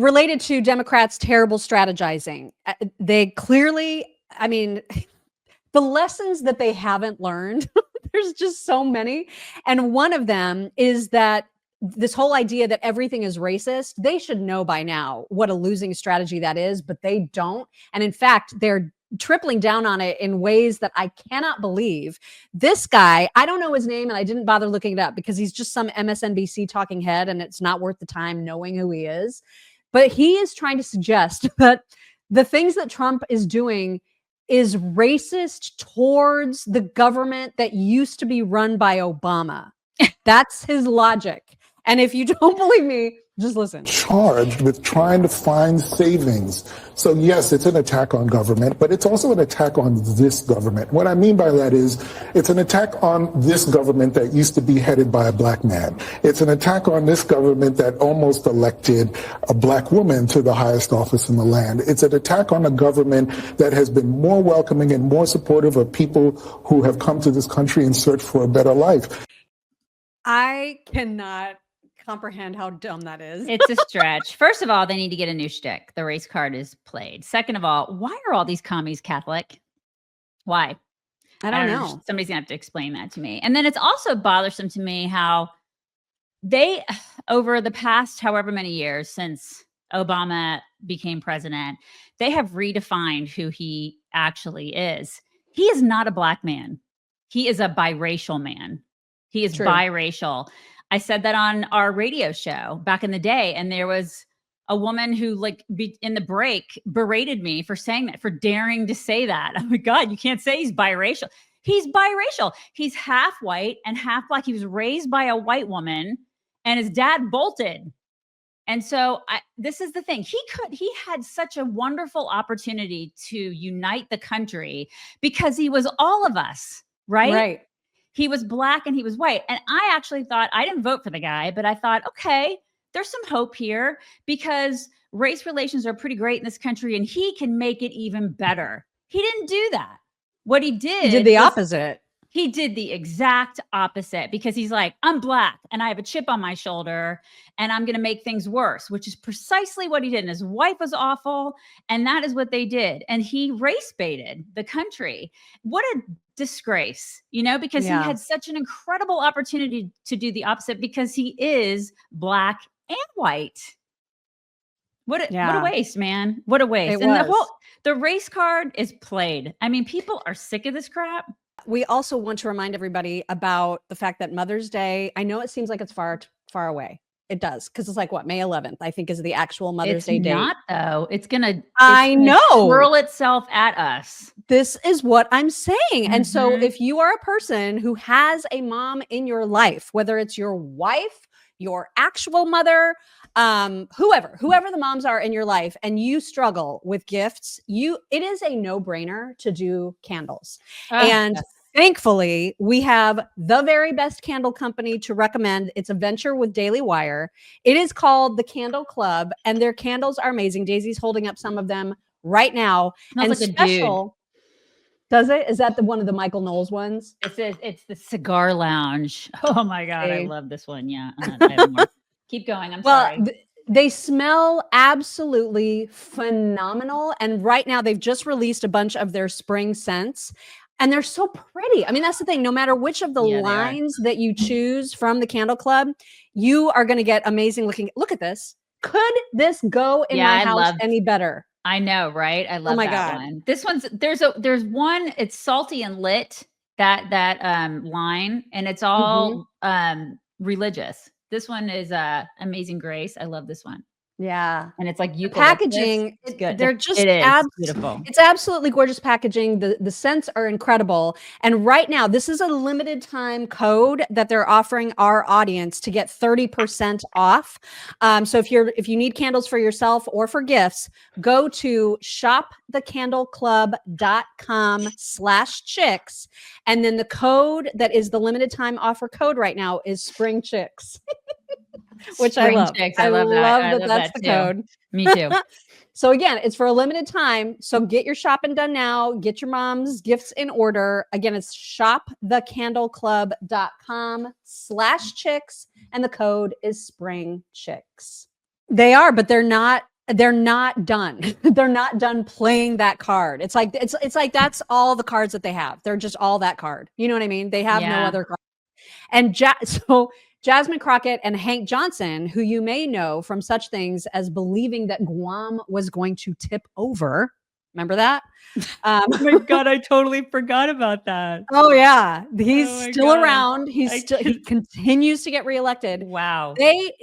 related to Democrats' terrible strategizing. They clearly, I mean, the lessons that they haven't learned, there's just so many. And one of them is that this whole idea that everything is racist, they should know by now what a losing strategy that is, but they don't. And in fact, they're tripling down on it in ways that I cannot believe. This guy, I don't know his name, and I didn't bother looking it up because he's just some MSNBC talking head, and it's not worth the time knowing who he is. But he is trying to suggest that the things that Trump is doing is racist towards the government that used to be run by Obama. That's his logic. And if you don't believe me, just listen. Charged with trying to find savings. So yes, it's an attack on government, but it's also an attack on this government. What I mean by that is it's an attack on this government that used to be headed by a black man. It's an attack on this government that almost elected a black woman to the highest office in the land. It's an attack on a government that has been more welcoming and more supportive of people who have come to this country in search for a better life. I cannot comprehend how dumb that is. It's a stretch. First of all, they need to get a new shtick. The race card is played. Second of all, why are all these commies Catholic? Why? I don't know. Somebody's gonna have to explain that to me. And then it's also bothersome to me how they, over the past however many years since Obama became president, they have redefined who he actually is. He is not a black man. He is a biracial man. He is biracial. I said that on our radio show back in the day, and there was a woman who, like, in the break, berated me for saying that, for daring to say that. Oh my God, you can't say he's biracial. He's biracial. He's half white and half black. He was raised by a white woman, and his dad bolted. And so this is the thing. He had such a wonderful opportunity to unite the country because he was all of us, right? Right. He was black and he was white. And I actually thought, I didn't vote for the guy, but I thought, okay, there's some hope here because race relations are pretty great in this country and he can make it even better. He didn't do that. What he did the opposite. He did the exact opposite because he's like, I'm black and I have a chip on my shoulder and I'm going to make things worse, which is precisely what he did. And his wife was awful. And that is what they did. And he race baited the country. What a disgrace, because he had such an incredible opportunity to do the opposite because he is black and white. What a waste, man. What a waste. The race card is played. I mean, people are sick of this crap. We also want to remind everybody about the fact that Mother's Day, I know it seems like it's far away. It does, because it's like May 11th, I think, is the actual Mother's Day date. It's not, though. It's gonna swirl itself at us. This is what I'm saying. Mm-hmm. And so if you are a person who has a mom in your life, whether it's your wife, your actual mother, whoever the moms are in your life, and you struggle with gifts, it is a no-brainer to do candles. And thankfully, we have the very best candle company to recommend. It's a venture with Daily Wire. It is called The Candle Club, and their candles are amazing. Daisy's holding up some of them right now. Smells like special. A dude. Does it? Is that one of the Michael Knowles ones? It's the Cigar Lounge. Oh my God, I love this one. Yeah. I have more. Keep going. I'm sorry. They smell absolutely phenomenal. And right now they've just released a bunch of their spring scents. And they're so pretty. I mean, that's the thing. No matter which of the lines that you choose from the Candle Club, you are going to get amazing looking. Look at this. Could this go in my house any better? I know, right? I love that one. This one's there's one. It's salty and lit, that line, and it's all religious. This one is Amazing Grace. I love this one. Yeah. And it's like packaging. It's good. They're just beautiful. It's absolutely gorgeous packaging. The scents are incredible. And right now, this is a limited time code that they're offering our audience to get 30% off. So if you need candles for yourself or for gifts, go to shopthecandleclub.com/chicks. And then the code that is the limited time offer code right now is Spring Chicks. Which I love. I love that. That's the code. Me too. So again, it's for a limited time. So get your shopping done now. Get your mom's gifts in order. Again, it's shopthecandleclub.com/chicks. And the code is Spring Chicks. They are, but they're not they're not done. They're not done playing that card. It's like that's all the cards that they have. They're just all that card. You know what I mean? They have no other card. And so Jasmine Crockett and Hank Johnson, who you may know from such things as believing that Guam was going to tip over. Remember that? Oh my God, I totally forgot about that. Oh yeah, he's still around. He continues to get reelected. Wow.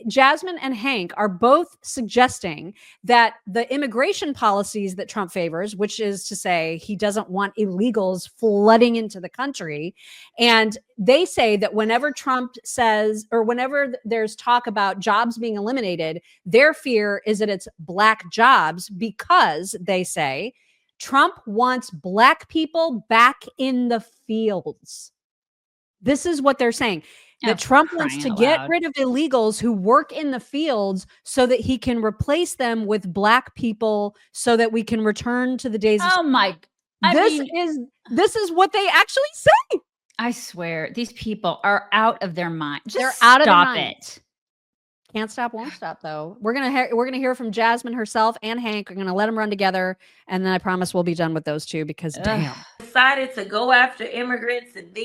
Jasmine and Hank are both suggesting that the immigration policies that Trump favors, which is to say he doesn't want illegals flooding into the country, and they say that whenever Trump says, or whenever there's talk about jobs being eliminated, their fear is that it's Black jobs, because they say Trump wants Black people back in the fields. This is what they're saying. That Trump wants to get rid of illegals who work in the fields so that he can replace them with Black people so that we can return to the days of— Oh my. This is what they actually say. I swear, these people are out of their mind. They're out of their mind. It. Can't stop, won't stop, though. We're gonna hear from Jasmine herself and Hank. We're gonna let them run together, and then I promise we'll be done with those two, because damn. Decided to go after immigrants and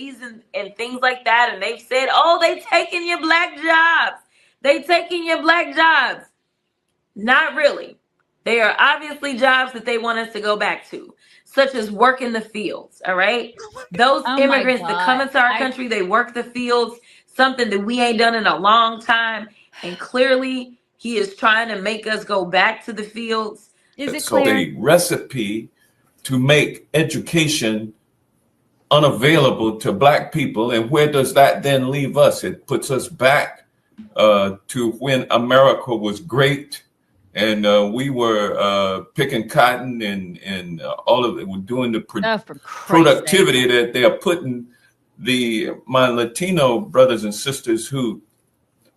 and things like that, and they've said, "Oh, they taking your Black jobs. They taking your Black jobs." Not really. They are obviously jobs that they want us to go back to, such as work in the fields. All right, those immigrants that come into our country, they work the fields, something that we ain't done in a long time. And clearly, he is trying to make us go back to the fields. Is it clear? So a recipe to make education unavailable to Black people. And where does that then leave us? It puts us back to when America was great, and we were picking cotton and all of it. We're doing the productivity that they are putting my Latino brothers and sisters who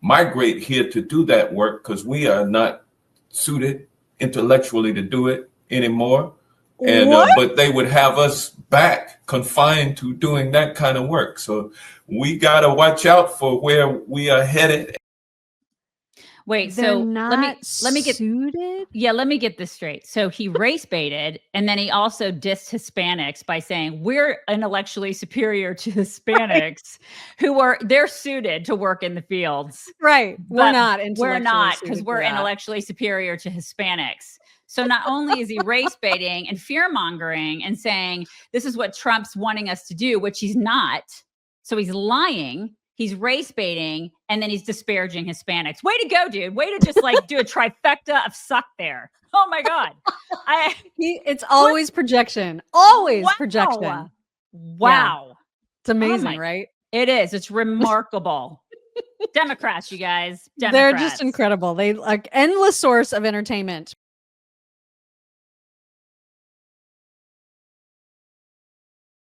migrate here to do that work, because we are not suited intellectually to do it anymore. And but they would have us back confined to doing that kind of work. So we got to watch out for where we are headed. Wait, They're so not let me get suited? Yeah, let me get this straight. So he race baited, and then he also dissed Hispanics by saying we're intellectually superior to Hispanics they're suited to work in the fields. Right. We're not because we're intellectually superior to Hispanics. So not only is he race baiting and fear mongering and saying this is what Trump's wanting us to do, which he's not. So he's lying. He's race baiting, and then he's disparaging Hispanics. Way to go, dude. Way to just like do a trifecta of suck there. Oh my God. It's always projection. Always projection. Wow. Yeah. It's amazing, right? It is. It's remarkable. Democrats, you guys. Democrats. They're just incredible. They like endless source of entertainment.